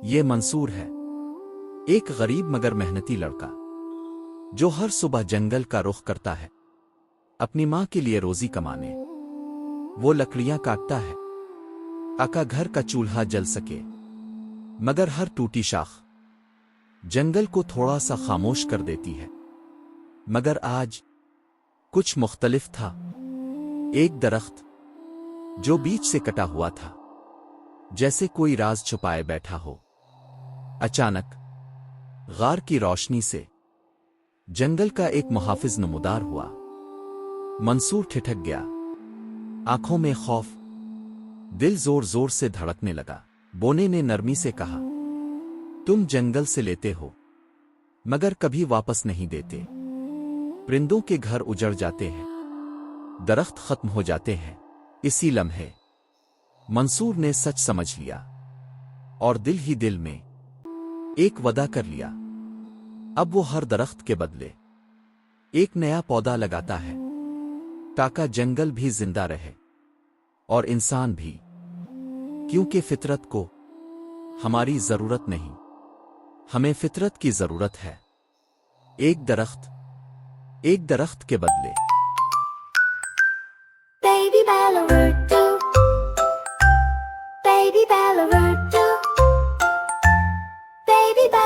یہ منصور ہے، ایک غریب مگر محنتی لڑکا جو ہر صبح جنگل کا رخ کرتا ہے اپنی ماں کے لیے روزی کمانے۔ وہ لکڑیاں کاٹتا ہے تاکہ گھر کا چولہا جل سکے، مگر ہر ٹوٹی شاخ جنگل کو تھوڑا سا خاموش کر دیتی ہے۔ مگر آج کچھ مختلف تھا۔ ایک درخت جو بیچ سے کٹا ہوا تھا، جیسے کوئی راز چھپائے بیٹھا ہو۔ اچانک غار کی روشنی سے جنگل کا ایک محافظ نمودار ہوا۔ منصور ٹھٹک گیا، آنکھوں میں خوف، دل زور زور سے دھڑکنے لگا۔ بونے نے نرمی سے کہا، تم جنگل سے لیتے ہو مگر کبھی واپس نہیں دیتے۔ پرندوں کے گھر اجڑ جاتے ہیں، درخت ختم ہو جاتے ہیں۔ اسی لمحے منصور نے سچ سمجھ لیا اور دل ہی دل میں ایک وعدہ کر لیا۔ اب وہ ہر درخت کے بدلے ایک نیا پودا لگاتا ہے تاکہ جنگل بھی زندہ رہے اور انسان بھی، کیونکہ فطرت کو ہماری ضرورت نہیں، ہمیں فطرت کی ضرورت ہے۔ ایک درخت کے بدلے Baby Bella